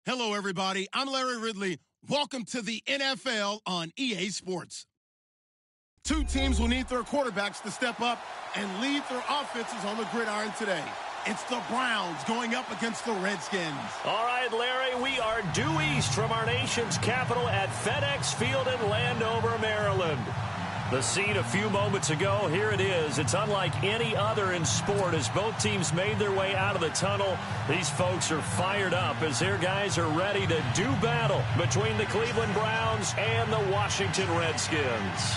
Hello, everybody. I'm Larry Ridley. Welcome to the NFL on EA Sports. Two teams will need their quarterbacks to step up and lead their offenses on the gridiron today. It's the Browns going up against the Redskins. All right, Larry, we are due east from our nation's capital at FedEx Field in Landover, Maryland. The scene a few moments ago, here it is. It's unlike any other in sport as both teams made their way out of the tunnel. These folks are fired up as their guys are ready to do battle between the Cleveland Browns and the Washington Redskins.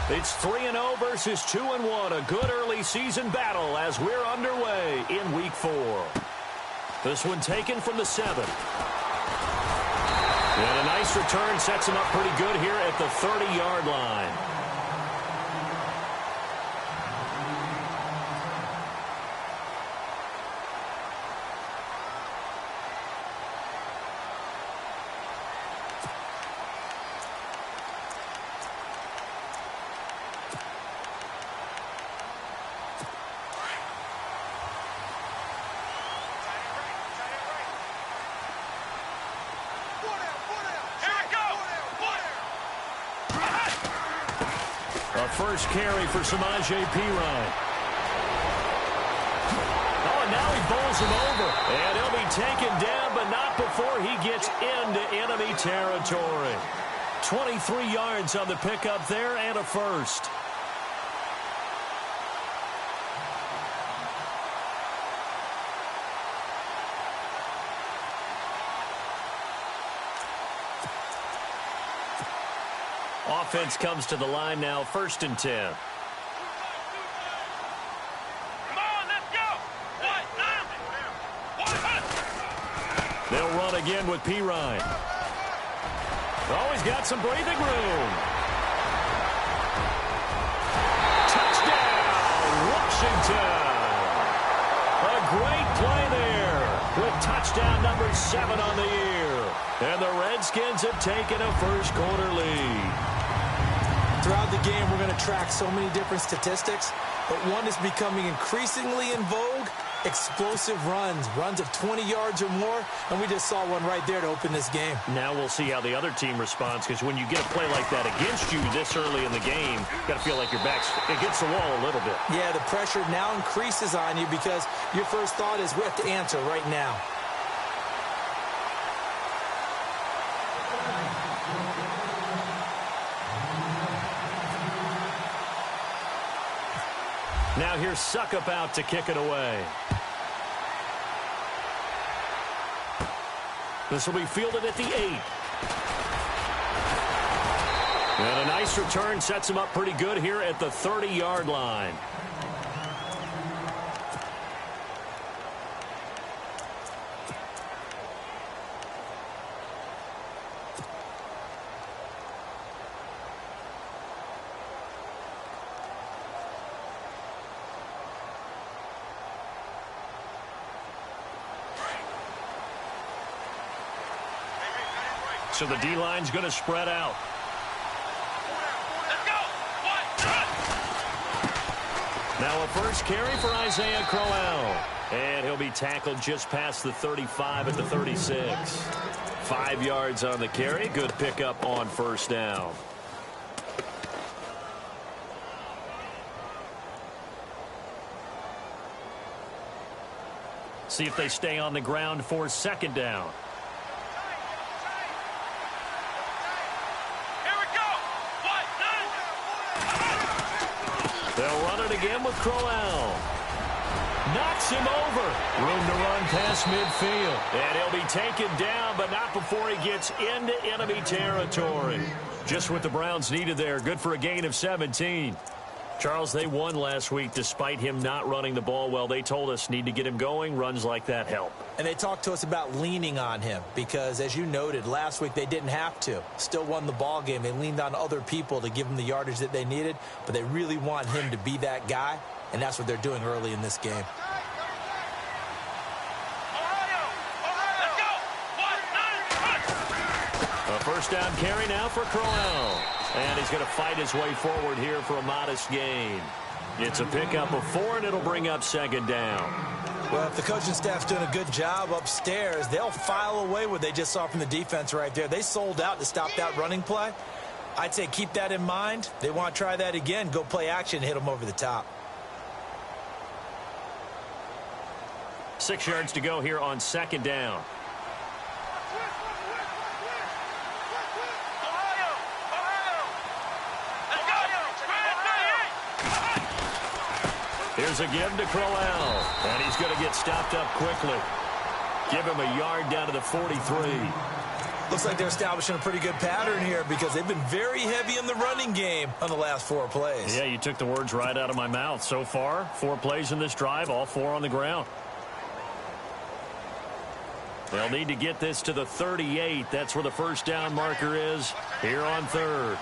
It's 3-0 versus 2-1, a good early season battle as we're underway in Week 4. This one taken from the 7. And a nice return sets him up pretty good here at the 30-yard line. First carry for Samaje Perine. Oh, and now he bowls him over. And he'll be taken down, but not before he gets into enemy territory. 23 yards on the pickup there and a first. Offense comes to the line now, 1st and 10. Come on, let's go! They'll run again with Perine. Oh, he's got some breathing room. Touchdown, Washington! A great play there with touchdown number 7 on the year. And the Redskins have taken a first-quarter lead. Throughout the game, we're going to track so many different statistics, but one is becoming increasingly in vogue, explosive runs of 20 yards or more, and we just saw one right there to open this game. Now we'll see how the other team responds, because when you get a play like that against you this early in the game, you got to feel like your back's against the wall a little bit. Yeah, the pressure now increases on you because your first thought is we have to answer right now. Now here's Suckup out to kick it away. This will be fielded at the 8. And a nice return sets him up pretty good here at the 30-yard line. So the D-line's going to spread out. Let's go! Now a first carry for Isaiah Crowell. And he'll be tackled just past the 35 at the 36. 5 yards on the carry. Good pickup on first down. See if they stay on the ground for 2nd down. They'll run it again with Crowell. Knocks him over. Room to run past midfield. And he'll be taken down, but not before he gets into enemy territory. Just what the Browns needed there. Good for a gain of 17. Charles, they won last week despite him not running the ball well. They told us need to get him going. Runs like that help. And they talked to us about leaning on him because, as you noted, last week they didn't have to. Still won the ball game. They leaned on other people to give them the yardage that they needed, but they really want him to be that guy, and that's what they're doing early in this game. A first down carry now for Crowell. And he's going to fight his way forward here for a modest gain. It's a pickup of 4, and it'll bring up second down. Well, if the coaching staff's doing a good job upstairs, they'll file away what they just saw from the defense right there. They sold out to stop that running play. I'd say keep that in mind. They want to try that again. Go play action, hit them over the top. 6 yards to go here on second down. Here's a give to Crowell, and he's going to get stopped up quickly. Give him a yard down to the 43. Looks like they're establishing a pretty good pattern here because they've been very heavy in the running game on the last 4 plays. Yeah, you took the words right out of my mouth. So far, 4 plays in this drive, all 4 on the ground. They'll need to get this to the 38. That's where the first down marker is here on third.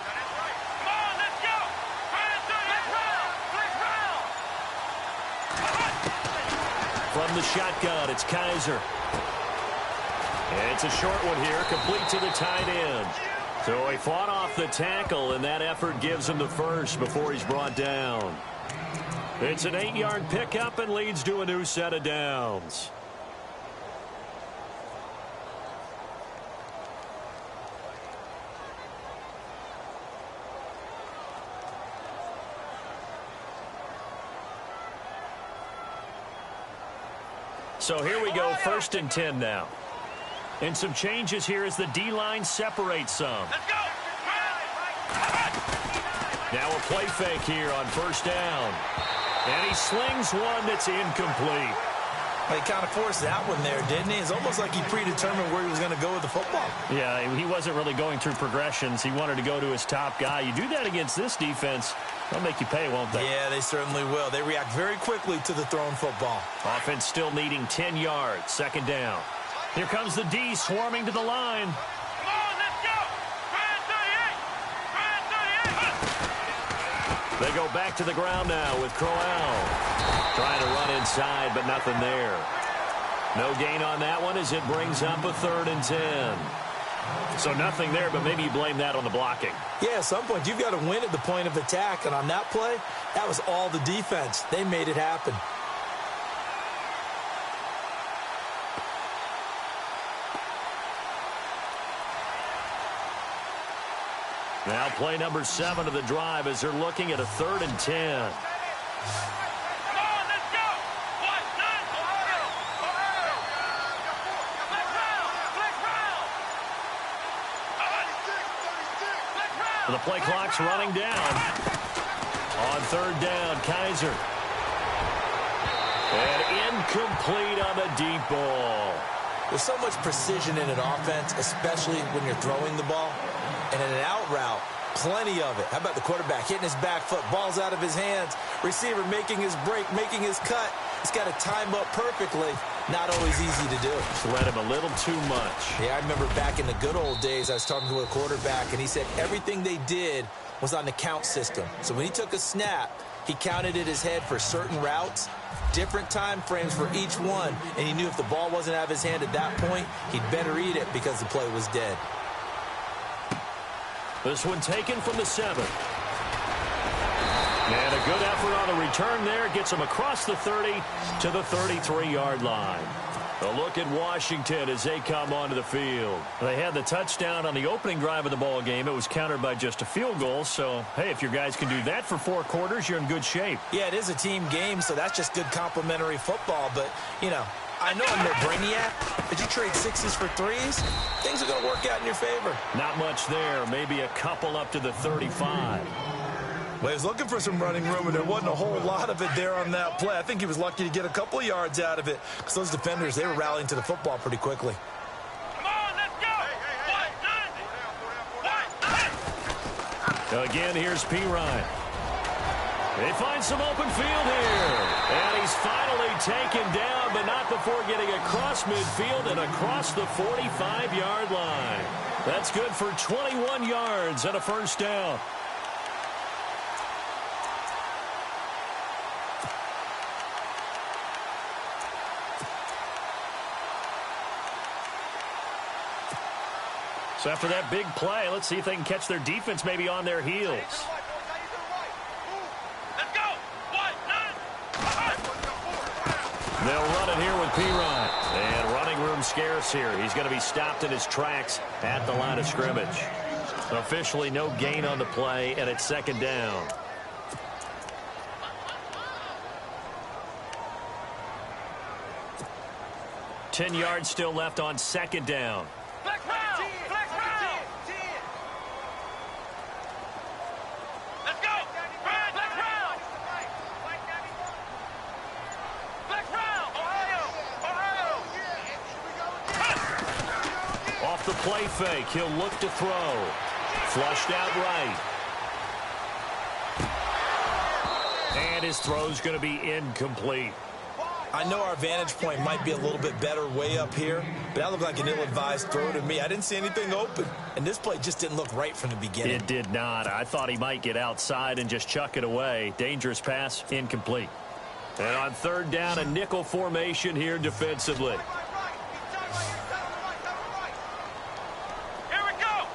From the shotgun, it's Kaiser. And it's a short one here, complete to the tight end. So he fought off the tackle, and that effort gives him the first before he's brought down. It's an 8-yard pickup and leads to a new set of downs. So here we go, 1st and 10 now. And some changes here as the D-line separates some. Let's go! Now a play fake here on first down. And he slings one that's incomplete. He kind of forced that one there, didn't he? It's almost like he predetermined where he was going to go with the football. Yeah, he wasn't really going through progressions. He wanted to go to his top guy. You do that against this defense, they'll make you pay, won't they? Yeah, they certainly will. They react very quickly to the thrown football. Offense still needing 10 yards, second down. Here comes the D swarming to the line. Come on, let's go! Try it, 38! Try it, 38! They go back to the ground now with Crowell. Trying to run inside, but nothing there. No gain on that one as it brings up a 3rd and 10. So nothing there, but maybe you blame that on the blocking. Yeah, at some point, you've got to win at the point of attack. And on that play, that was all the defense. They made it happen. Now play number 7 of the drive as they're looking at a 3rd and 10. Come on, let's go! What? None! Ohio! Ohio! Flex round! Flex round! 36! Flex round! The play clock's running down. On 3rd down, Kaiser. And incomplete on the deep ball. There's so much precision in an offense, especially when you're throwing the ball. And in an out route, plenty of it. How about the quarterback hitting his back foot, ball's out of his hands, receiver making his break, making his cut. He's got to time up perfectly. Not always easy to do. Let him a little too much. Yeah, I remember back in the good old days, I was talking to a quarterback, and he said everything they did was on the count system. So when he took a snap, he counted in his head for certain routes, different time frames for each one, and he knew if the ball wasn't out of his hand at that point, he'd better eat it because the play was dead. This one taken from the 7. And a good effort on the return there. Gets him across the 30 to the 33-yard line. A look at Washington as they come onto the field. They had the touchdown on the opening drive of the ball game. It was countered by just a field goal. So, hey, if your guys can do that for 4 quarters, you're in good shape. Yeah, it is a team game, so that's just good complimentary football. But, you know, I know I'm no brainiac, but you trade 6s for 3s, things are going to work out in your favor. Not much there. Maybe a couple up to the 35. Well, he was looking for some running room, and there wasn't a whole lot of it there on that play. I think he was lucky to get a couple of yards out of it because those defenders, they were rallying to the football pretty quickly. Come on, let's go! What? Again, here's P. Ryan. They find some open field here. And he's finally taken down, but not before getting across midfield and across the 45-yard line. That's good for 21 yards and a first down. So after that big play, let's see if they can catch their defense maybe on their heels. Let's go. 1, 9. They'll run it here with P-Ryan. And running room scarce here. He's going to be stopped in his tracks at the line of scrimmage. Officially no gain on the play, and it's second down. Ten yards still left on second down. Flex round. Flex round. Let's go. Flex round. Flex round. Ohio. Off the play fake, he'll look to throw. Flushed out right. And his throw's going to be incomplete. I know our vantage point might be a little bit better way up here, but that looked like an ill-advised throw to me. I didn't see anything open, and this play just didn't look right from the beginning. It did not. I thought he might get outside and just chuck it away. Dangerous pass, incomplete. And on third down, a nickel formation here defensively. Here we go.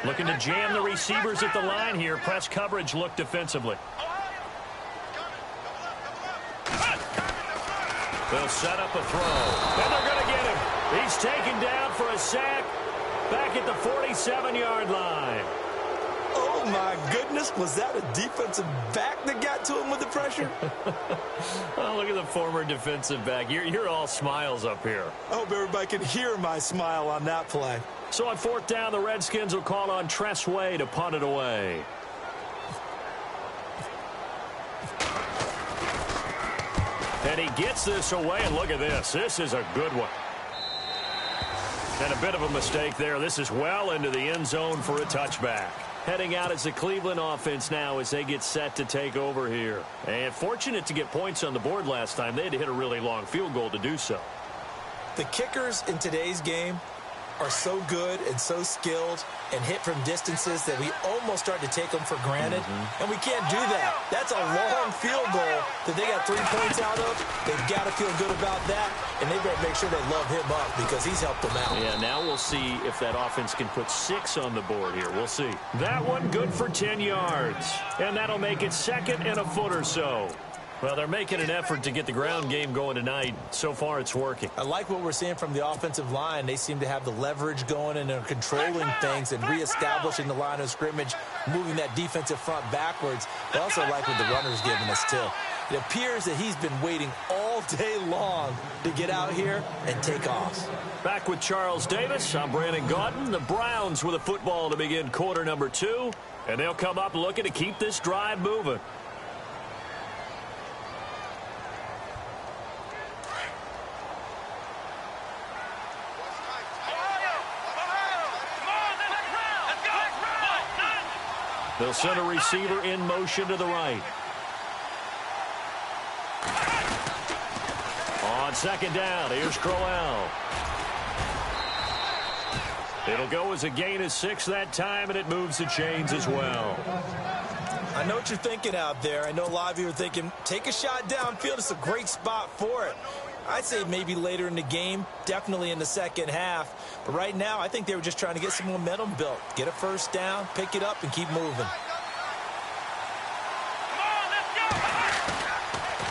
Looking to jam the receivers at the line here. Press coverage look defensively. They'll set up a throw. And they're going to get him. He's taken down for a sack back at the 47-yard line. Oh, my goodness. Was that a defensive back that got to him with the pressure? Oh, look at the former defensive back. You're all smiles up here. I hope everybody can hear my smile on that play. So on fourth down, the Redskins will call on Tress Way to punt it away. And he gets this away, and look at this. This is a good one. And a bit of a mistake there. This is well into the end zone for a touchback. Heading out as the Cleveland offense now as they get set to take over here. And fortunate to get points on the board last time. They had to hit a really long field goal to do so. The kickers in today's game are so good and so skilled and hit from distances that we almost start to take them for granted. And we can't do that. That's a long field goal that they got 3 points out of. They've got to feel good about that, and they better make sure they love him up because he's helped them out. Yeah, now we'll see if that offense can put 6 on the board here. We'll see. That one good for 10 yards. And that'll make it second and a foot or so. Well, they're making an effort to get the ground game going tonight. So far, it's working. I like what we're seeing from the offensive line. They seem to have the leverage going and are controlling things and reestablishing the line of scrimmage, moving that defensive front backwards. I also like what the runner's giving us, too. It appears that he's been waiting all day long to get out here and take off. Back with Charles Davis, I'm Brandon Gaudin. The Browns with a football to begin quarter number 2. And they'll come up looking to keep this drive moving. They'll send a receiver in motion to the right. On second down, here's Crowell. It'll go as a gain of 6 that time, and it moves the chains as well. I know what you're thinking out there. I know a lot of you are thinking, take a shot downfield. It's a great spot for it. I'd say maybe later in the game, definitely in the second half. But right now, I think they were just trying to get some momentum built. Get a first down, pick it up, and keep moving.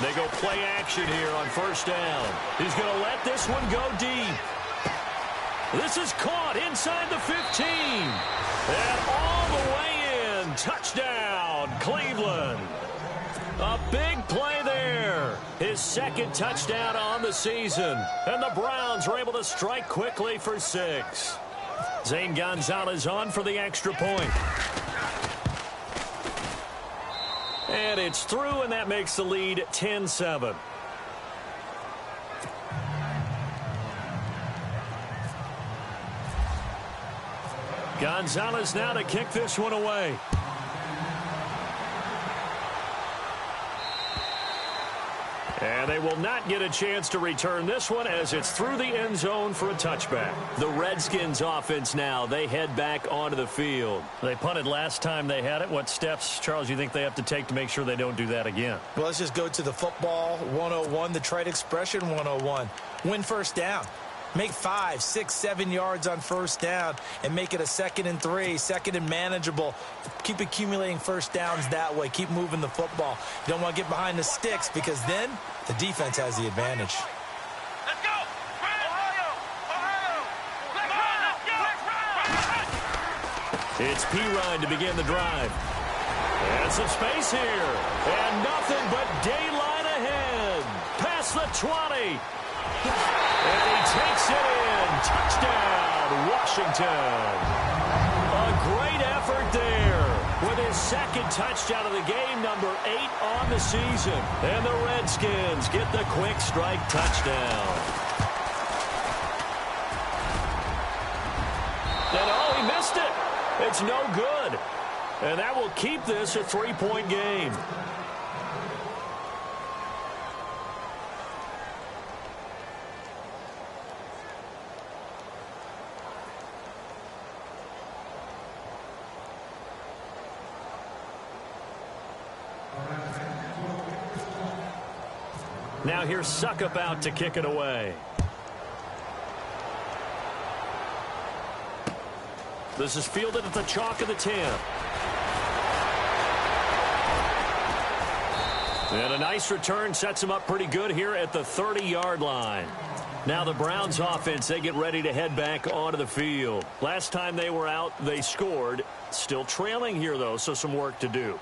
They go play action here on first down. He's going to let this one go deep. This is caught inside the 15. And all the way in. Touchdown, Cleveland. A big play there. His second touchdown on the season. And the Browns are able to strike quickly for 6. Zane Gonzalez on for the extra point. And it's through, and that makes the lead 10-7. Gonzalez now to kick this one away. And they will not get a chance to return this one as it's through the end zone for a touchback. The Redskins offense now, they head back onto the field. They punted last time they had it. What steps, Charles, you think they have to take to make sure they don't do that again? Well, let's just go to the football 101, the trade expression 101. Win first down. Make 5, 6, 7 yards on first down and make it a 2nd and 3, 2nd and manageable. Keep accumulating first downs that way. Keep moving the football. You don't want to get behind the sticks because then the defense has the advantage. Let's go! Ohio! Let's go! It's P-Ryan to begin the drive. And some space here. And nothing but daylight ahead. Past the 20. And he takes it in. Touchdown, Washington. A great effort there with his 2nd touchdown of the game, number 8 on the season. And the Redskins get the quick strike touchdown. And oh, he missed it. It's no good. And that will keep this a 3-point game. Now here's Suckup out to kick it away. This is fielded at the chalk of the 10. And a nice return sets him up pretty good here at the 30-yard line. Now the Browns offense, they get ready to head back onto the field. Last time they were out, they scored. Still trailing here, though, so some work to do.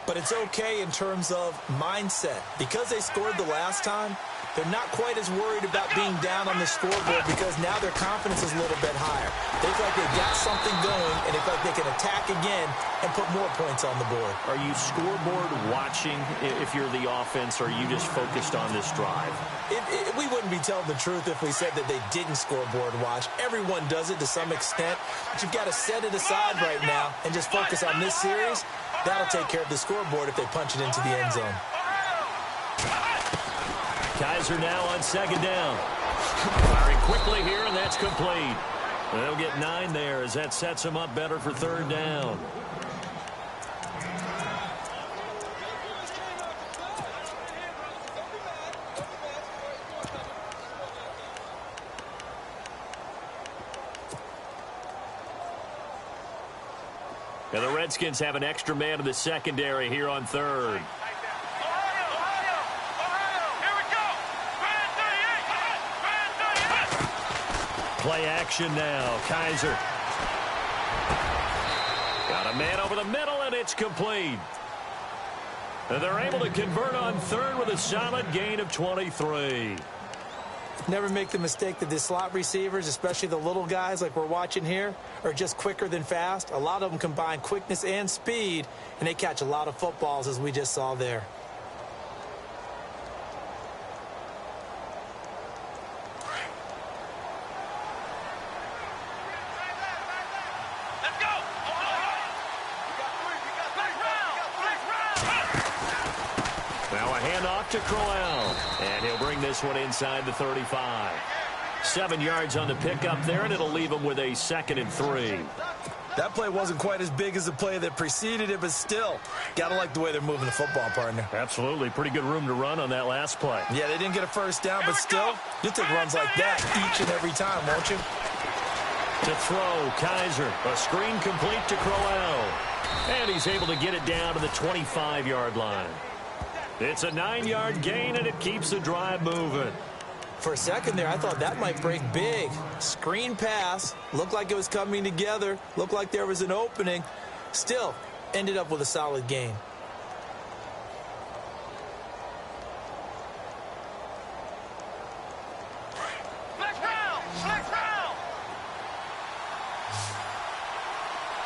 But it's okay in terms of mindset. Because they scored the last time, they're not quite as worried about being down on the scoreboard because now their confidence is a little bit higher. They feel like they've got something going, and they feel like they can attack again and put more points on the board. Are you scoreboard watching if you're the offense, or are you just focused on this drive? We wouldn't be telling the truth if we said that they didn't scoreboard watch. Everyone does it to some extent, but you've got to set it aside right now and just focus on this series. That'll take care of the scoreboard if they punch it into the end zone. Kaiser now on 2nd down. Firing quickly here, and that's complete. They'll get 9 there as that sets them up better for 3rd down. And the Redskins have an extra man in the secondary here on 3rd. Play action now. Kaiser. Got a man over the middle, and it's complete. And they're able to convert on 3rd with a solid gain of 23. Never make the mistake that the slot receivers, especially the little guys like we're watching here, are just quicker than fast. A lot of them combine quickness and speed, and they catch a lot of footballs, as we just saw there. To Crowell, and he'll bring this one inside the 35. 7 yards on the pickup there, and it'll leave him with a 2nd and 3. That play wasn't quite as big as the play that preceded it, but still, got to like the way they're moving the football, partner. Absolutely. Pretty good room to run on that last play. Yeah, they didn't get a first down, but still, you'll take runs like that each and every time, won't you? To throw, Kaiser. A screen complete to Crowell. And he's able to get it down to the 25-yard line. It's a 9-yard gain, and it keeps the drive moving. For a second there, I thought that might break big. Screen pass. Looked like it was coming together. Looked like there was an opening. Still, ended up with a solid gain. Flex round! Flex round!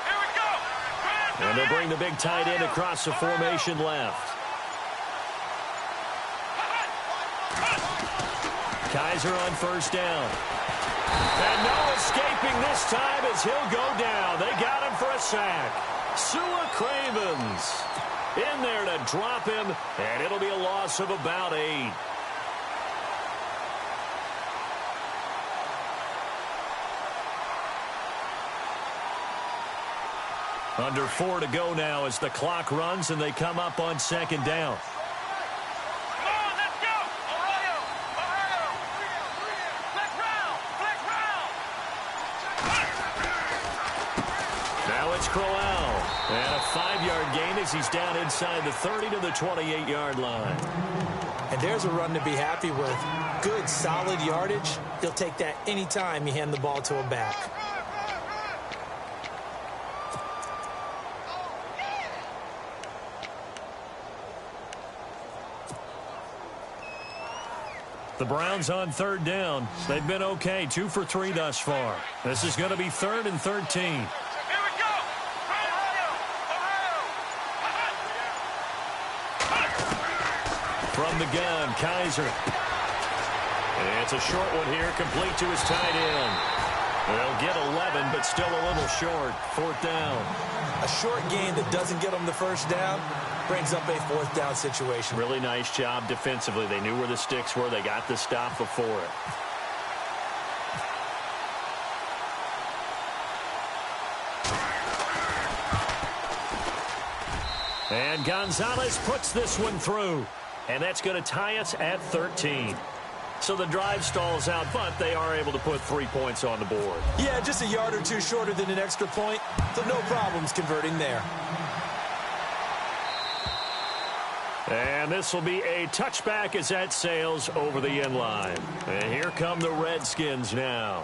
Here we go! And they'll bring the big tight end across the formation left. Kaiser on 1st down. And no escaping this time as he'll go down. They got him for a sack. Sua Cravens in there to drop him, and it'll be a loss of about 8. Under 4 to go now as the clock runs, and they come up on 2nd down. Come on, let's go! Ohio! Let's round! it's Crowell. And a 5-yard gain as he's down inside the 30 to the 28-yard line. And there's a run to be happy with. Good, solid yardage. He'll take that anytime you hand the ball to him back. The Browns on third down. They've been okay, 2 for 3 thus far. This is going to be 3rd and 13. Here we go. From the gun, Kaiser. And it's a short one here, complete to his tight end. They'll get 11, but still a little short. 4th down. A short gain that doesn't get them the first down brings up a 4th down situation. Really nice job defensively. They knew where the sticks were. They got the stop before it. And Gonzalez puts this one through. And that's going to tie us at 13. So the drive stalls out, but they are able to put 3 points on the board. Yeah, just a yard or two shorter than an extra point, so no problems converting there. And this will be a touchback as that sails over the end line. And here come the Redskins now.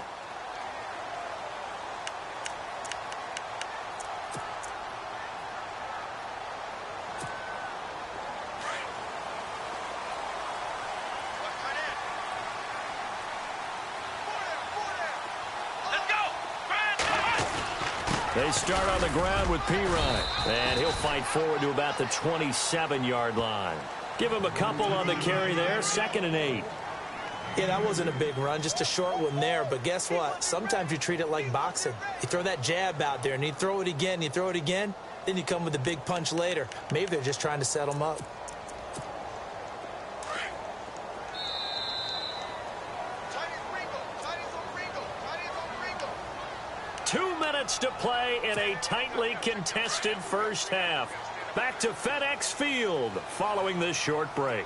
They start on the ground with Pirine, and he'll fight forward to about the 27-yard line. Give him a couple on the carry there, 2nd and 8. Yeah, that wasn't a big run, just a short one there. But guess what? Sometimes you treat it like boxing. You throw that jab out there, and you throw it again, you throw it again, then you come with a big punch later. Maybe they're just trying to set them up. 2 minutes to play in a tightly contested first half. Back to FedEx Field following this short break.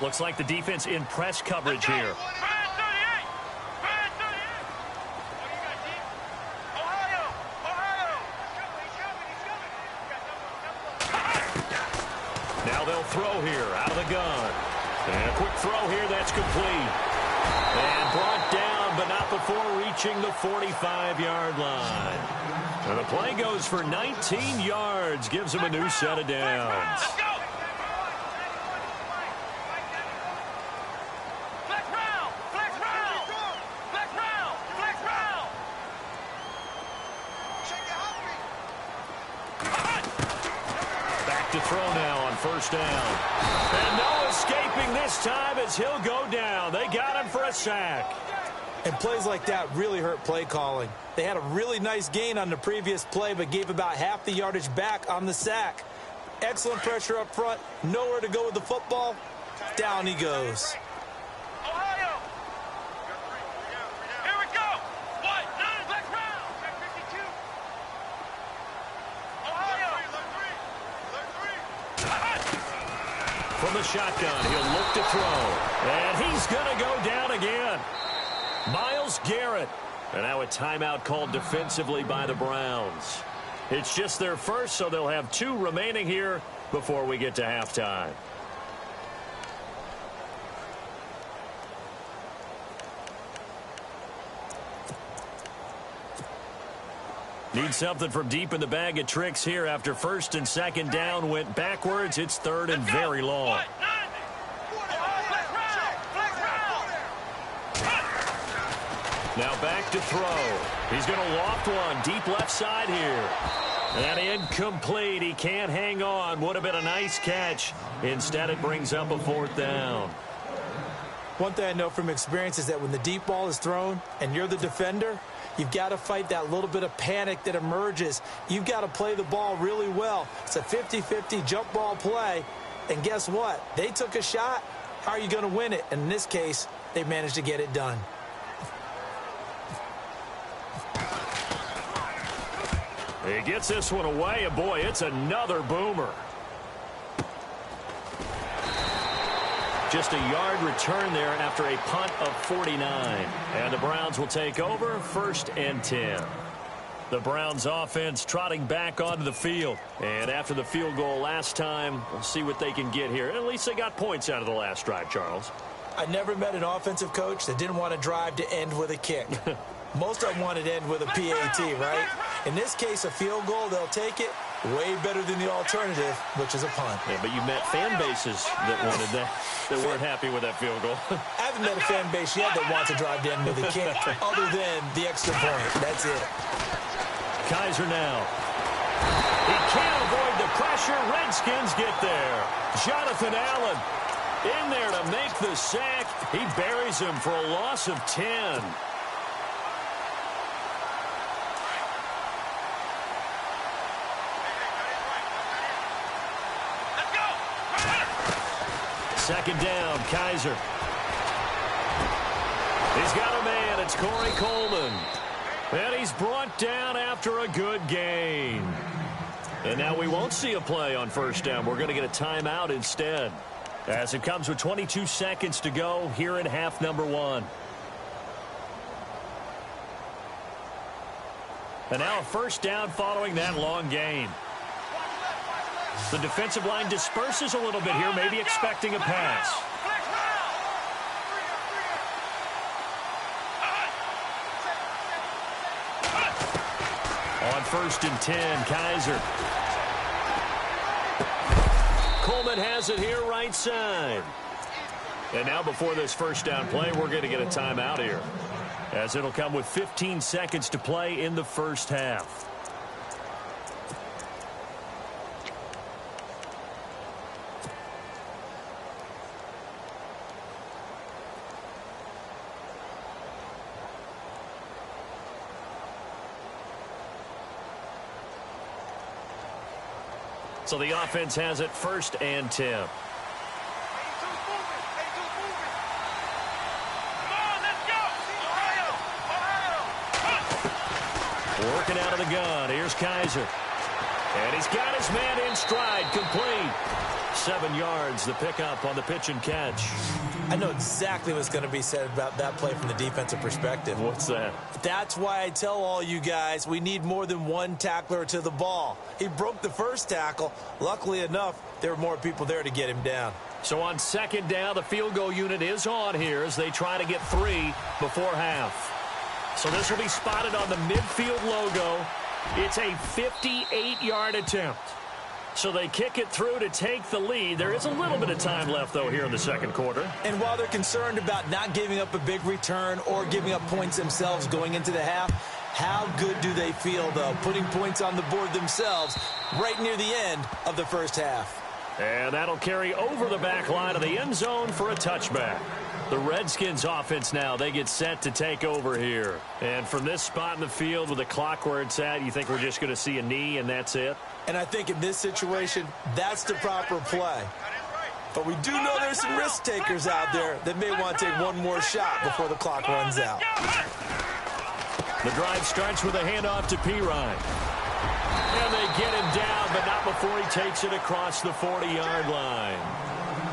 Looks like the defense in press coverage here. Now they'll throw here out of the gun. And a quick throw here that's complete. And brought down, but not before reaching the 45-yard line. And the play goes for 19 yards, gives him a new set of downs. Back to throw now on 1st down. And no escaping this time as he'll go down. They got him for a sack. And plays like that really hurt play calling. They had a really nice gain on the previous play, but gave about half the yardage back on the sack. Excellent pressure up front. Nowhere to go with the football. Down he goes. From the shotgun, he'll look to throw. And he's going to go down again. Myles Garrett. And now a timeout called defensively by the Browns. It's just their first, so they'll have 2 remaining here before we get to halftime. Need something from deep in the bag of tricks here after 1st and 2nd down went backwards. It's 3rd and very long. Now back to throw. He's going to loft one deep left side here. And incomplete. He can't hang on. Would have been a nice catch. Instead, it brings up a 4th down. One thing I know from experience is that when the deep ball is thrown and you're the defender, you've got to fight that little bit of panic that emerges. You've got to play the ball really well. It's a 50-50 jump ball play. And guess what? They took a shot. How are you going to win it? And in this case, they managed to get it done. He gets this one away, and boy, it's another boomer. Just a yard return there after a punt of 49. And the Browns will take over 1st and 10. The Browns offense trotting back onto the field. And after the field goal last time, we'll see what they can get here. At least they got points out of the last drive, Charles. I never met an offensive coach that didn't want to drive to end with a kick. Most of them wanted to end with a PAT, right? In this case, a field goal, they'll take it. Way better than the alternative, which is a punt. Yeah, but you met fan bases that wanted that weren't happy with that field goal. I haven't met a fan base yet that wants to drive to end with a kick, other than the extra point. That's it. Kaiser now. He can't avoid the pressure. Redskins get there. Jonathan Allen in there to make the sack. He buries him for a loss of 10. Second down, Kaiser. He's got a man. It's Corey Coleman. And he's brought down after a good gain. And now we won't see a play on first down. We're going to get a timeout instead, as it comes with 22 seconds to go here in half number 1. And now a first down following that long gain. The defensive line disperses a little bit here, maybe expecting a pass. On first and 10, Kaiser. Coleman has it here right side. And now before this first down play, we're going to get a timeout here, as it'll come with 15 seconds to play in the first half. So the offense has it first and 10. Working out of the gun. Here's Kaiser. And he's got his man in stride. Complete. 7 yards, the pickup on the pitch and catch. I know exactly what's going to be said about that play from the defensive perspective. What's that? That's why I tell all you guys we need more than one tackler to the ball. He broke the first tackle. Luckily enough, there were more people there to get him down. So on second down, the field goal unit is on here as they try to get 3 before half. So this will be spotted on the midfield logo. It's a 58-yard attempt. So they kick it through to take the lead. There is a little bit of time left, though, here in the second quarter. And while they're concerned about not giving up a big return or giving up points themselves going into the half, how good do they feel, though, putting points on the board themselves right near the end of the first half? And that'll carry over the back line of the end zone for a touchback. The Redskins offense now, they get set to take over here. And from this spot in the field with the clock where it's at, you think we're just going to see a knee and that's it? And I think in this situation, that's the proper play. But we do know there's some risk takers out there that may want to take one more shot before the clock runs out. The drive starts with a handoff to Pirine. And they get him down, but not before he takes it across the 40-yard line.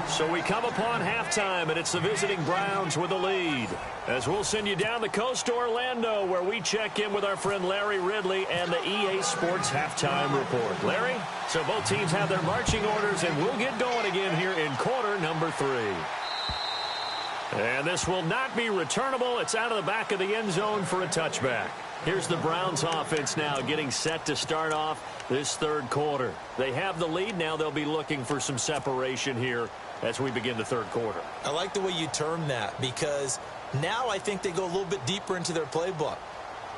So we come upon halftime, and it's the visiting Browns with the lead. As we'll send you down the coast to Orlando, where we check in with our friend Larry Ridley and the EA Sports Halftime Report. Larry, so both teams have their marching orders, and we'll get going again here in quarter number 3. And this will not be returnable. It's out of the back of the end zone for a touchback. Here's the Browns offense now getting set to start off this third quarter. They have the lead. Now they'll be looking for some separation here as we begin the third quarter. I like the way you term that, because now I think they go a little bit deeper into their playbook.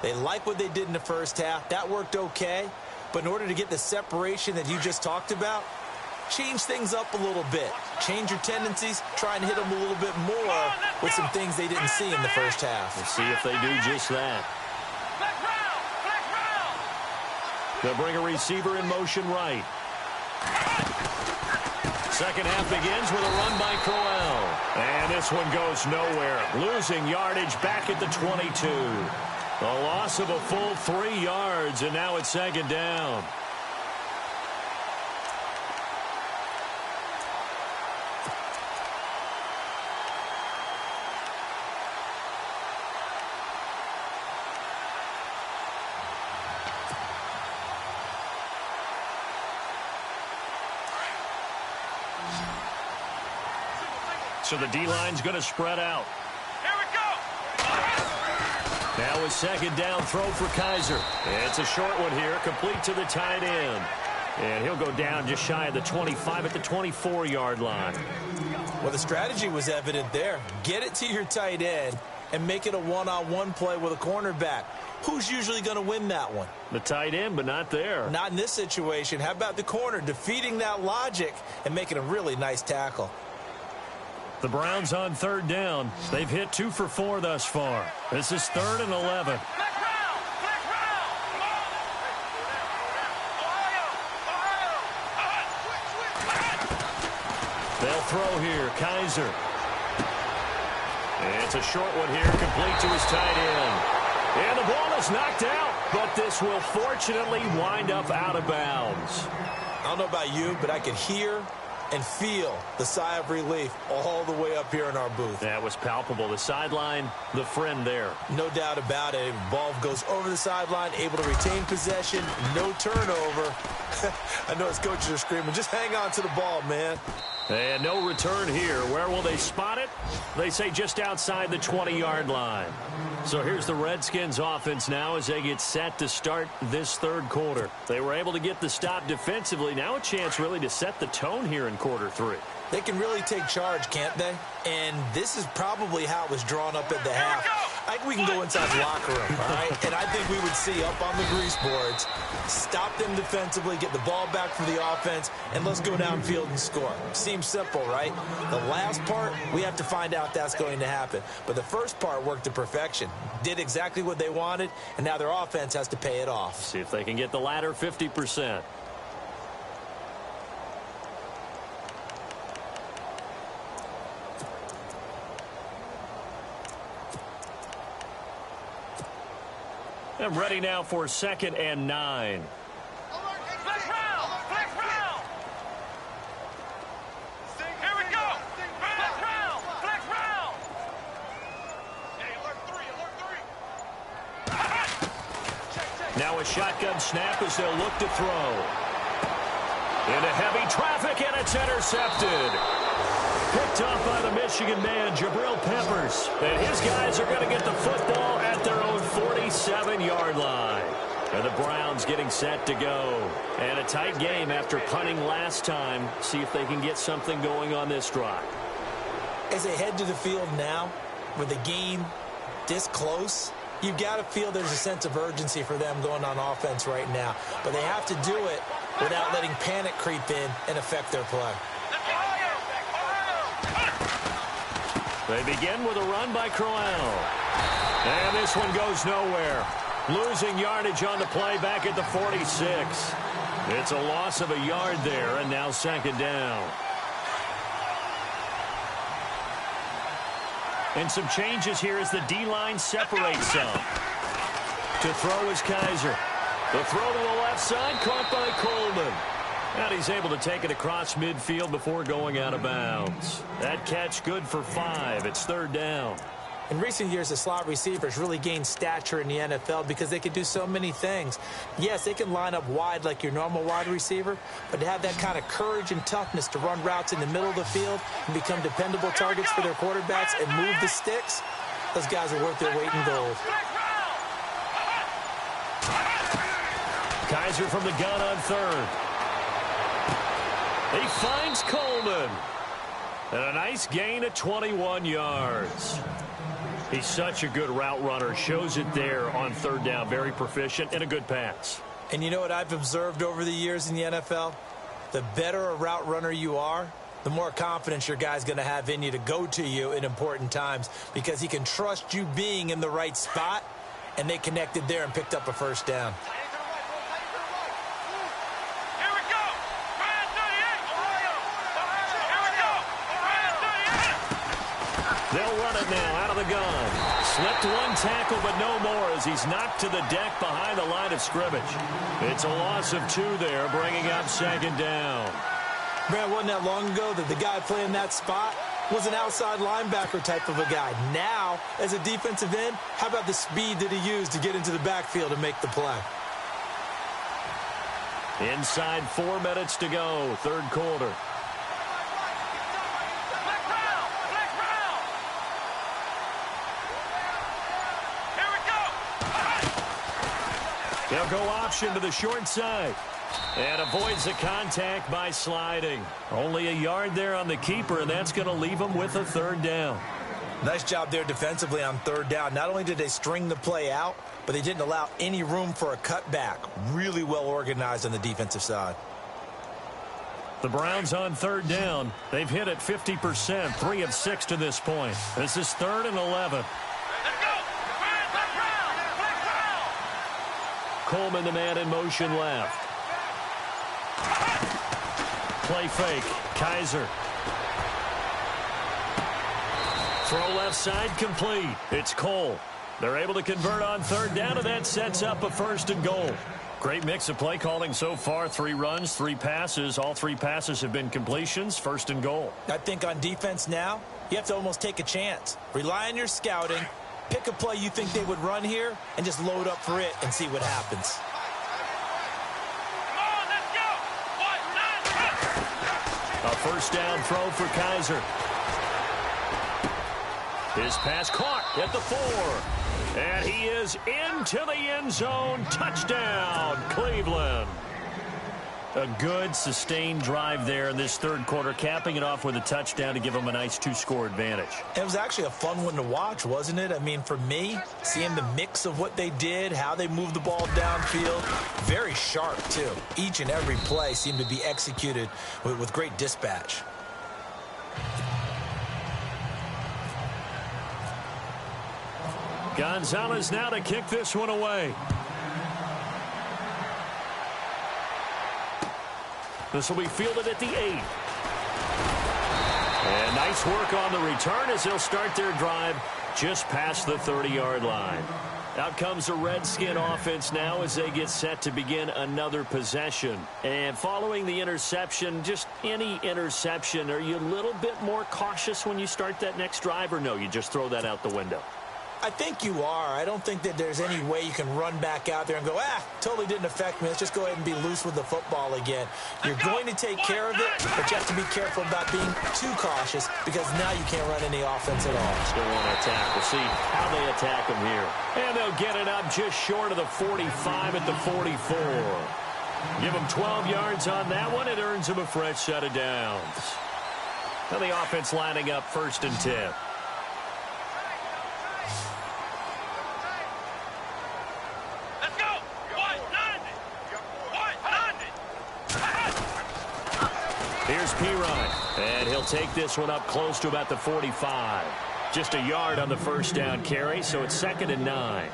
They like what they did in the first half. That worked okay. But in order to get the separation that you just talked about, change things up a little bit. Change your tendencies. Try and hit them a little bit more with some things they didn't see in the first half. We'll see if they do just that. They'll bring a receiver in motion right. Second half begins with a run by Crowell. And this one goes nowhere. Losing yardage back at the 22. A loss of a full 3 yards, and now it's second down. So the D-line's going to spread out. Here we go. Now a second down throw for Kaiser. It's a short one here, complete to the tight end. And he'll go down just shy of the 25 at the 24-yard line. Well, the strategy was evident there. Get it to your tight end and make it a one-on-one play with a cornerback. Who's usually going to win that one? The tight end, but not there. Not in this situation. How about the corner defeating that logic and making a really nice tackle? The Browns on third down. They've hit 2 for 4 thus far. This is 3rd and 11. They'll throw here. Kaiser. It's a short one here, complete to his tight end. And the ball is knocked out, but this will fortunately wind up out of bounds. I don't know about you, but I could hear and feel the sigh of relief all the way up here in our booth. That was palpable. The sideline, the friend there. No doubt about it. Ball goes over the sideline, able to retain possession, no turnover. I know his coaches are screaming, just hang on to the ball, man. And no return here. Where will they spot it? They say just outside the 20-yard line. So here's the Redskins offense now as they get set to start this third quarter. They were able to get the stop defensively. Now a chance really to set the tone here in quarter 3. They can really take charge, can't they? And this is probably how it was drawn up at the half. I think we can go inside the locker room, all right? And I think we would see up on the grease boards, stop them defensively, get the ball back for the offense, and let's go downfield and score. Seems simple, right? The last part, we have to find out that's going to happen. But the first part worked to perfection. Did exactly what they wanted, and now their offense has to pay it off. See if they can get the latter 50%. I'm ready now for 2nd and 9. Flex round! Flex round! Here we go! Flex round! Flex round! Hey, alert 3! Now a shotgun snap as they'll look to throw. Into heavy traffic, and it's intercepted. Picked off by the Michigan man, Jabril Peppers. And his guys are going to get the football at their own 47-yard line. And the Browns getting set to go. And a tight game after punting last time. See if they can get something going on this drive. As they head to the field now, with the game this close, you've got to feel there's a sense of urgency for them going on offense right now. But they have to do it without letting panic creep in and affect their play. They begin with a run by Crowell. And this one goes nowhere. Losing yardage on the play back at the 46. It's a loss of a yard there, and now 2nd down. And some changes here as the D-line separates some. To throw is Kaiser. The throw to the left side, caught by Coleman. And he's able to take it across midfield before going out of bounds. That catch good for 5. It's 3rd down. In recent years, the slot receivers really gained stature in the NFL because they can do so many things. Yes, they can line up wide like your normal wide receiver, but to have that kind of courage and toughness to run routes in the middle of the field and become dependable targets for their quarterbacks and move the sticks, those guys are worth their weight in gold. Kaiser from the gun on 3rd. He finds Coleman. And a nice gain of 21 yards. He's such a good route runner. Shows it there on 3rd down. Very proficient and a good pass. And you know what I've observed over the years in the NFL? The better a route runner you are, the more confidence your guy's going to have in you to go to you in important times because he can trust you being in the right spot, and they connected there and picked up a 1st down. They'll run it now out of the gun. Slipped one tackle, but no more as he's knocked to the deck behind the line of scrimmage. It's a loss of 2 there, bringing up 2nd down. Brad, wasn't that long ago that the guy playing that spot was an outside linebacker type of a guy. Now, as a defensive end, how about the speed that he used to get into the backfield and make the play? Inside 4 minutes to go, 3rd quarter. Flex round! Flex They'll go option to the short side. And avoids the contact by sliding. Only a yard there on the keeper, and that's going to leave him with a third down. Nice job there defensively on third down. Not only did they string the play out, but they didn't allow any room for a cutback. Really well organized on the defensive side. The Browns on third down. They've hit it 50%, 3 of 6 to this point. This is 3rd and 11. Let's go! Coleman, the man in motion left. Play fake. Kaiser. Throw left side complete. It's Cole. They're able to convert on third down, and that sets up a 1st and goal. Great mix of play calling so far. 3 runs, 3 passes. All 3 passes have been completions. 1st and goal. I think on defense now, you have to almost take a chance. Rely on your scouting. Pick a play you think they would run here, and just load up for it and see what happens. A 1st down throw for Kaiser. His pass caught at the 4. And he is into the end zone. Touchdown, Cleveland. A good, sustained drive there in this third quarter, capping it off with a touchdown to give them a nice 2-score advantage. It was actually a fun one to watch, wasn't it? I mean, for me, seeing the mix of what they did, how they moved the ball downfield, very sharp, too. Each and every play seemed to be executed with great dispatch. Gonzalez now to kick this one away. This will be fielded at the 8. And nice work on the return as they'll start their drive just past the 30-yard line. Out comes the Redskin offense now as they get set to begin another possession. And following the interception, just any interception, are you a little bit more cautious when you start that next drive, or no, you just throw that out the window? I think you are. I don't think that there's any way you can run back out there and go, totally didn't affect me. Let's just go ahead and be loose with the football again. You're going to take care of it, but you have to be careful about being too cautious because now you can't run any offense at all. Still want to attack. We'll see how they attack them here. And they'll get it up just short of the 45 at the 44. Give them 12 yards on that one. It earns them a fresh set of downs. Now the offense lining up 1st and 10. Here's Pirine, and he'll take this one up close to about the 45. Just a yard on the 1st down carry, so it's 2nd and 9.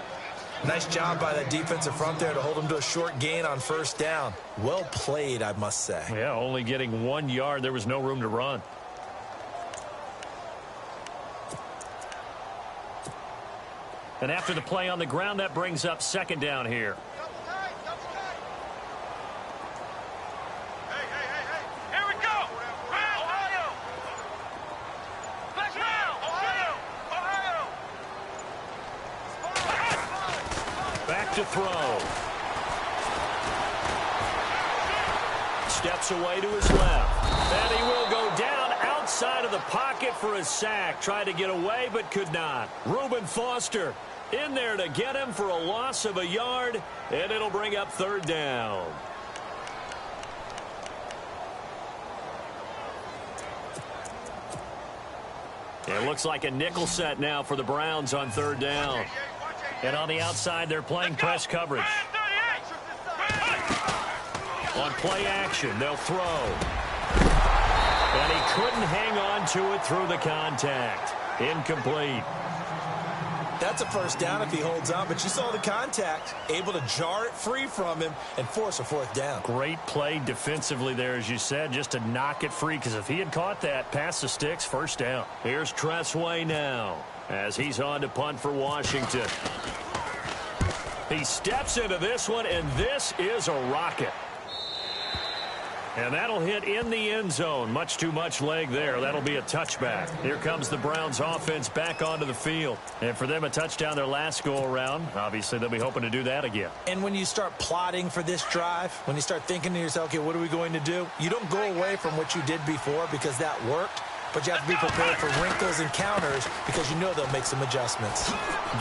Nice job by the defensive front there to hold him to a short gain on 1st down. Well played, I must say. Yeah, only getting 1 yard. There was no room to run. And after the play on the ground, that brings up 2nd down here. To throw. Steps away to his left. And he will go down outside of the pocket for a sack. Tried to get away, but could not. Reuben Foster in there to get him for a loss of a yard, and it'll bring up 3rd down. It looks like a nickel set now for the Browns on 3rd down. And on the outside, they're playing press coverage. On play action, they'll throw. And he couldn't hang on to it through the contact. Incomplete. That's a 1st down if he holds on, but you saw the contact. Able to jar it free from him and force a 4th down. Great play defensively there, as you said, just to knock it free, because if he had caught that, past the sticks, 1st down. Here's Tressway now, as he's on to punt for Washington. He steps into this one, and this is a rocket. And that'll hit in the end zone. Much too much leg there. That'll be a touchback. Here comes the Browns offense back onto the field. And for them, a touchdown their last go-around. Obviously, they'll be hoping to do that again. And when you start plotting for this drive, when you start thinking to yourself, okay, what are we going to do? You don't go away from what you did before because that worked. but you have to be prepared for wrinkles and counters because you know they'll make some adjustments.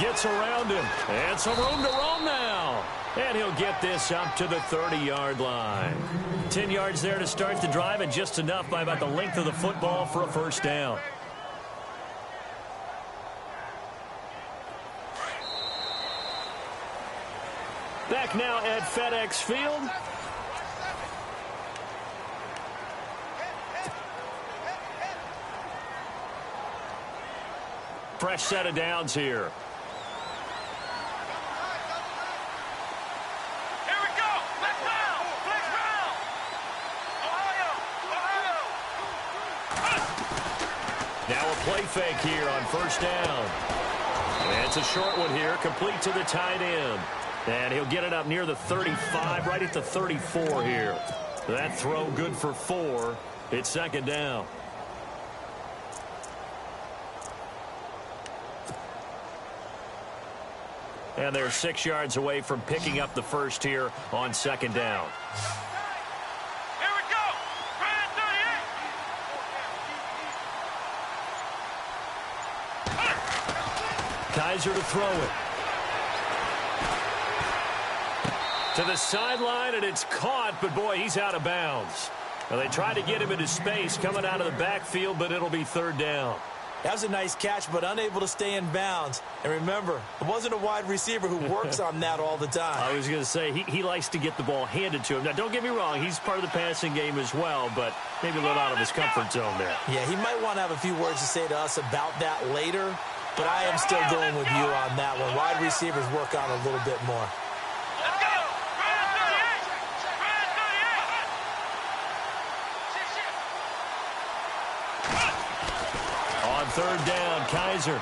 Gets around him, and some room to roam now. And he'll get this up to the 30-yard line. 10 yards there to start the drive, and just enough by about the length of the football for a first down. Back now at FedEx Field. Fresh set of downs here. Here we go. Flex round. Flex round. Ohio. Now a play fake here on first down. And it's a short one here, complete to the tight end. And he'll get it up near the 35, right at the 34 here. That throw good for 4. It's second down. And they're 6 yards away from picking up the first here on second down. Here we go. Brand 38. Kaiser to throw it. To the sideline, and it's caught, but boy, he's out of bounds. Well, they tried to get him into space coming out of the backfield, but it'll be third down. That was a nice catch, but unable to stay in bounds. And remember, it wasn't a wide receiver who works on that all the time. I was going to say, he likes to get the ball handed to him. Now, don't get me wrong, he's part of the passing game as well, but maybe a little out of his comfort zone there. Yeah, he might want to have a few words to say to us about that later, but I am still going with you on that one. Wide receivers work on a little bit more. Let's go. Brand 38. Brand 38. On third down, Kaiser.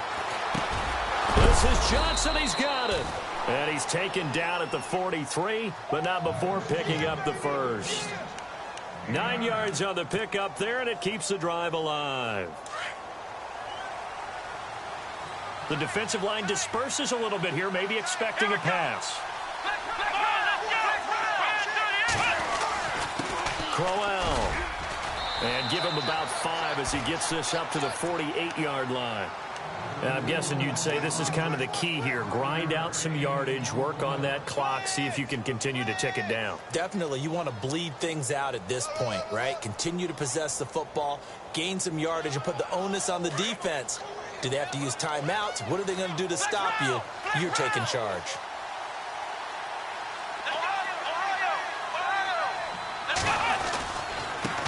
This is Johnson. He's got it. And he's taken down at the 43, but not before picking up the first. 9 yards on the pickup there, and it keeps the drive alive. The defensive line disperses a little bit here, maybe expecting a pass. Crowell. And give him about 5 as he gets this up to the 48-yard line. And I'm guessing you'd say this is kind of the key here. Grind out some yardage, work on that clock, see if you can continue to tick it down. Definitely. You want to bleed things out at this point, right? Continue to possess the football, gain some yardage, and put the onus on the defense. Do they have to use timeouts? What are they going to do to stop you? You're taking charge.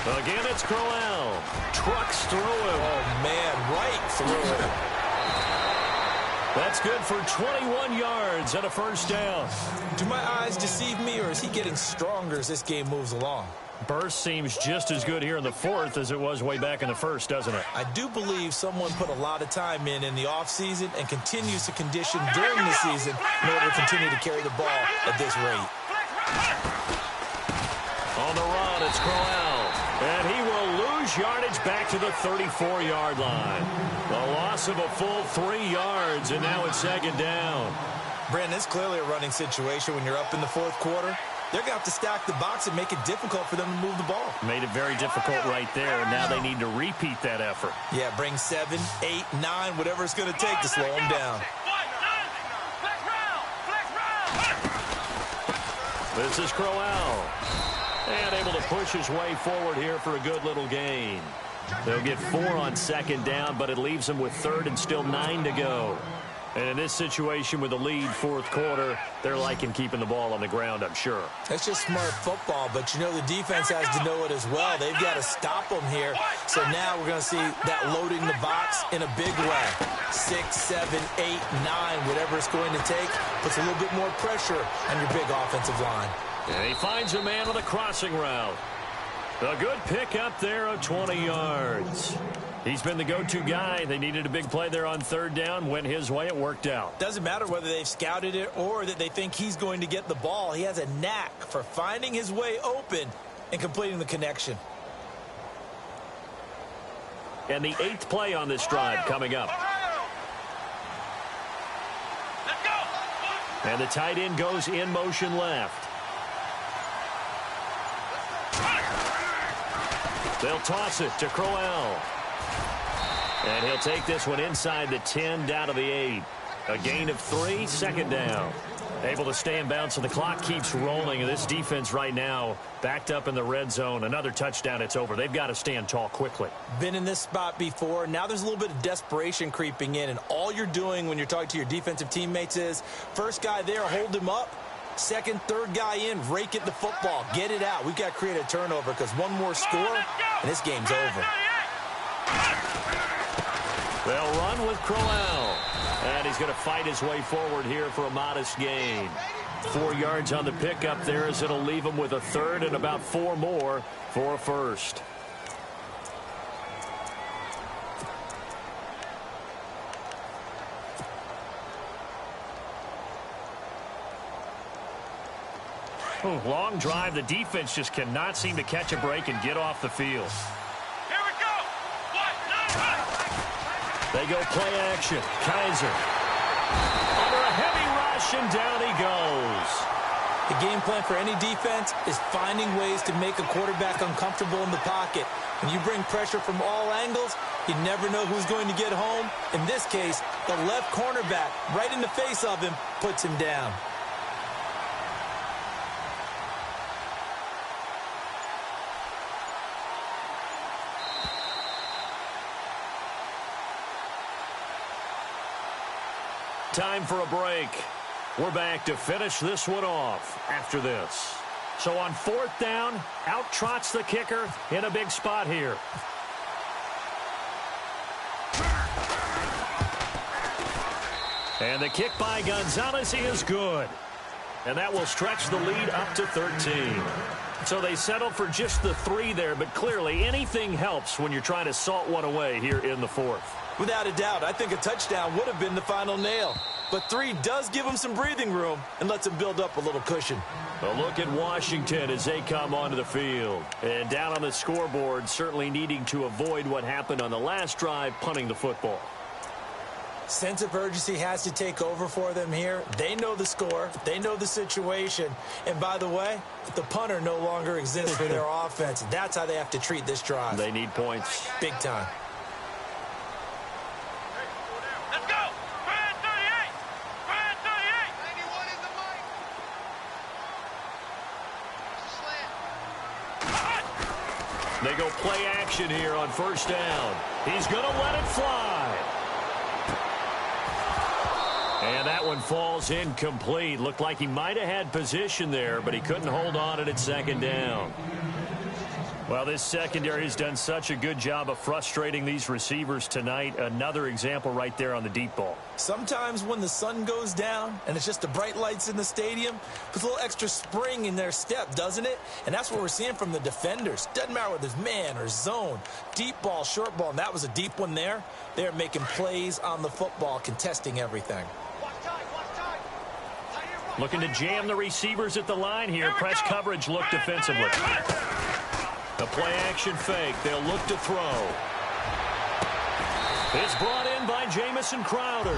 Again, it's Crowell. Trucks through him. Oh, man, right through it. That's good for 21 yards and a first down. Do my eyes deceive me, or is he getting stronger as this game moves along? Burst seems just as good here in the fourth as it was way back in the first, doesn't it? I do believe someone put a lot of time in the offseason and continues to condition during the season in order to continue to carry the ball at this rate. On the run, it's Crowell. And he will lose yardage back to the 34-yard line. The loss of a full 3 yards, and now it's second down. Brandon, it's clearly a running situation when you're up in the fourth quarter. They're going to have to stack the box and make it difficult for them to move the ball. Made it very difficult right there. Now they need to repeat that effort. Yeah, bring 7, 8, 9, whatever it's going to take to slow them down. This is Crowell. And able to push his way forward here for a good little gain. They'll get 4 on second down, but it leaves them with third and still 9 to go. And in this situation with the lead fourth quarter, they're liking keeping the ball on the ground, I'm sure. That's just smart football, but you know the defense has to know it as well. They've got to stop them here. So now we're going to see that loading the box in a big way. 6, 7, 8, 9, whatever it's going to take, puts a little bit more pressure on your big offensive line. And he finds a man on the crossing route. A good pick up there of 20 yards. He's been the go-to guy. They needed a big play there on third down. Went his way. It worked out. Doesn't matter whether they've scouted it or that they think he's going to get the ball. He has a knack for finding his way open and completing the connection. And the 8th play on this drive coming up. And the tight end goes in motion left. They'll toss it to Crowell. And he'll take this one inside the 10, down to the 8. A gain of 3, second down. Able to stay in bounds, and the clock keeps rolling. And this defense right now backed up in the red zone. Another touchdown, it's over. They've got to stand tall quickly. Been in this spot before. Now there's a little bit of desperation creeping in, and all you're doing when you're talking to your defensive teammates is first guy there, hold him up. Second, third guy in, rake at the football. Get it out. We've got to create a turnover because one more score, and this game's over. They'll run with Crowell. And he's going to fight his way forward here for a modest gain. 4 yards on the pickup there as it'll leave him with a third and about 4 more for a first. Long drive. The defense just cannot seem to catch a break and get off the field. Here we go. They go play action. Kaiser. Under a heavy rush, and down he goes. The game plan for any defense is finding ways to make a quarterback uncomfortable in the pocket. When you bring pressure from all angles, you never know who's going to get home. In this case, the left cornerback, right in the face of him, puts him down. Time for a break. We're back to finish this one off after this. So on 4th down, out trots the kicker in a big spot here. And the kick by Gonzalez is good. And that will stretch the lead up to 13. So they settle for just the 3 there, but clearly anything helps when you're trying to salt one away here in the 4th. Without a doubt, I think a touchdown would have been the final nail. But 3 does give them some breathing room and lets them build up a little cushion. A look at Washington as they come onto the field. And down on the scoreboard, certainly needing to avoid what happened on the last drive, punting the football. Sense of urgency has to take over for them here. They know the score. They know the situation. And by the way, the punter no longer exists for their offense. That's how they have to treat this drive. They need points. Big time. Let's go. Brand 38. Brand 38. 91 is the mic. Slant. They go play action here on 1st down. He's going to let it fly. And that one falls incomplete. Looked like he might have had position there, but he couldn't hold on at 2nd down. Well, this secondary has done such a good job of frustrating these receivers tonight. Another example right there on the deep ball. Sometimes when the sun goes down and it's just the bright lights in the stadium, puts a little extra spring in their step, doesn't it? And that's what we're seeing from the defenders. Doesn't matter whether it's man or zone, deep ball, short ball, and that was a deep one there. They're making plays on the football, contesting everything. Looking to jam the receivers at the line here. Press coverage look defensively. The play action fake. They'll look to throw. It's brought in by Jamison Crowder.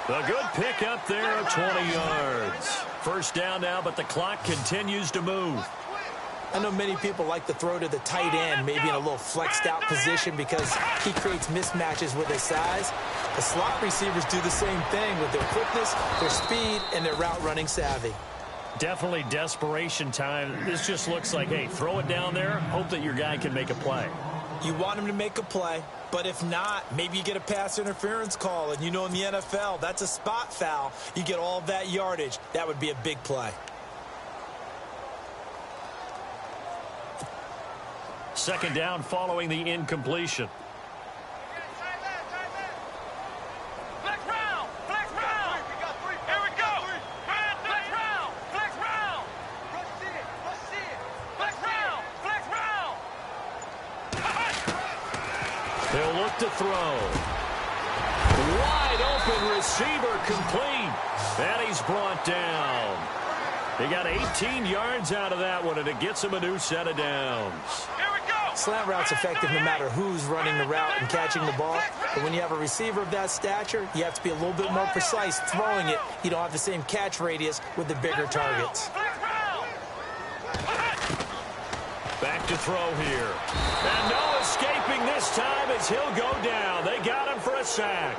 The good pick up there of 20 yards. 1st down now, but the clock continues to move. I know many people like to throw to the tight end, maybe in a little flexed out position because he creates mismatches with his size. The slot receivers do the same thing with their quickness, their speed, and their route running savvy. Definitely desperation time. This just looks like, hey, throw it down there, hope that your guy can make a play. You want him to make a play, but if not, maybe you get a pass interference call, and you know in the NFL, that's a spot foul. You get all of that yardage. That would be a big play. 2nd down following the incompletion. Flex round. Flex round. Here we go. Flex round. Flex round. Rush it. Rush it. Flex round. Flex round. They'll look to throw. Wide open receiver complete. And he's brought down. He got 18 yards out of that one, and it gets him a new set of downs. Here we go. Slant route's effective no matter who's running the route and catching the ball. But when you have a receiver of that stature, you have to be a little bit more precise throwing it. You don't have the same catch radius with the bigger targets. Back to throw here. And no escape escaping this time as he'll go down. They got him for a sack.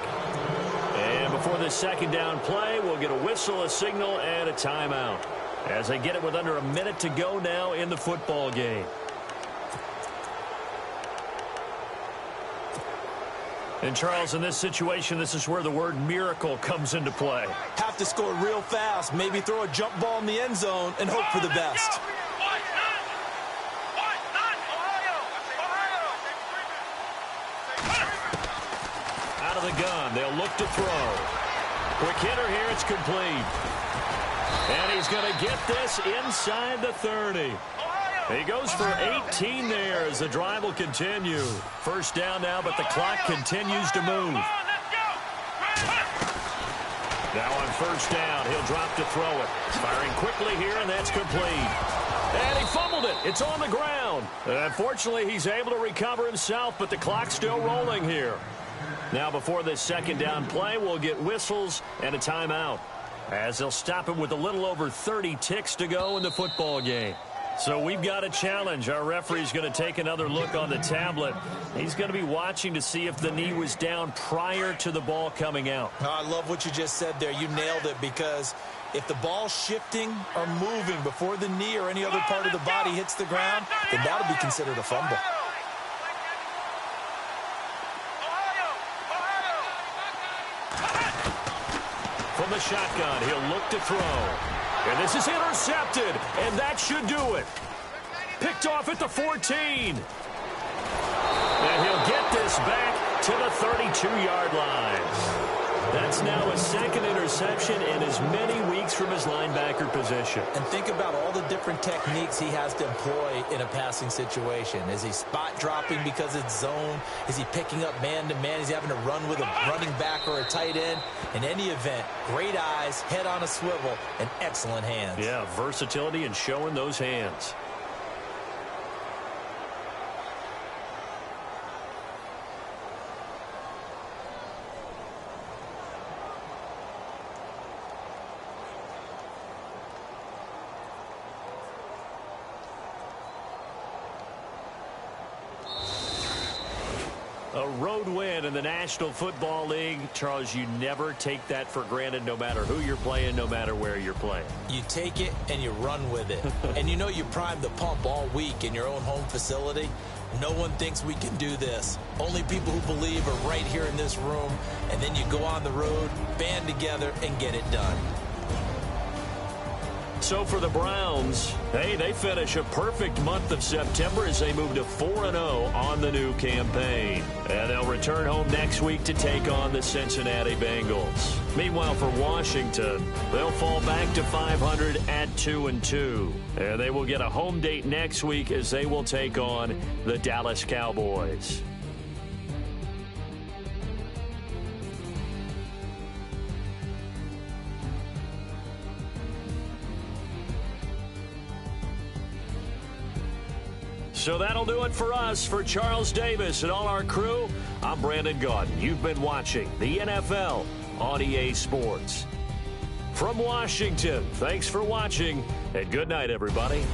And before the second down play, we'll get a whistle, a signal, and a timeout as they get it with under a minute to go now in the football game. And, Charles, in this situation, this is where the word miracle comes into play. Have to score real fast, maybe throw a jump ball in the end zone and hope for the best. Out of the gun, they'll look to throw. Quick hitter here, it's complete. And he's going to get this inside the 30. He goes for 18 there as the drive will continue. First down now, but the clock continues to move. Now on first down, he'll drop to throw it. Firing quickly here, and that's complete. And he fumbled it. It's on the ground. Unfortunately, he's able to recover himself, but the clock's still rolling here. Now before this second down play, we'll get whistles and a timeout, as they'll stop it with a little over 30 ticks to go in the football game. So we've got a challenge. Our referee's going to take another look on the tablet. He's going to be watching to see if the knee was down prior to the ball coming out. Oh, I love what you just said there. You nailed it, because if the ball's shifting or moving before the knee or any other part of the body hits the ground, then that'll be considered a fumble. From the shotgun, he'll look to throw. And this is intercepted, and that should do it. Picked off at the 14. And he'll get this back to the 32-yard line. That's now a second interception in as many weeks from his linebacker position. And think about all the different techniques he has to employ in a passing situation. Is he spot dropping because it's zone? Is he picking up man-to-man? Is he having to run with a running back or a tight end? In any event, great eyes, head on a swivel, and excellent hands. Yeah, versatility and showing those hands. A road win in the National Football League. Charles, you never take that for granted, no matter who you're playing, no matter where you're playing. You take it and you run with it. And you know you primed the pump all week in your own home facility. No one thinks we can do this. Only people who believe are right here in this room. And then you go on the road, band together, and get it done. So for the Browns, hey, they finish a perfect month of September as they move to 4-0 on the new campaign. And they'll return home next week to take on the Cincinnati Bengals. Meanwhile, for Washington, they'll fall back to 500 at 2-2. And they will get a home date next week as they will take on the Dallas Cowboys. So that'll do it for us. For Charles Davis and all our crew, I'm Brandon Gaudin. You've been watching the NFL on EA Sports. From Washington, thanks for watching, and good night, everybody.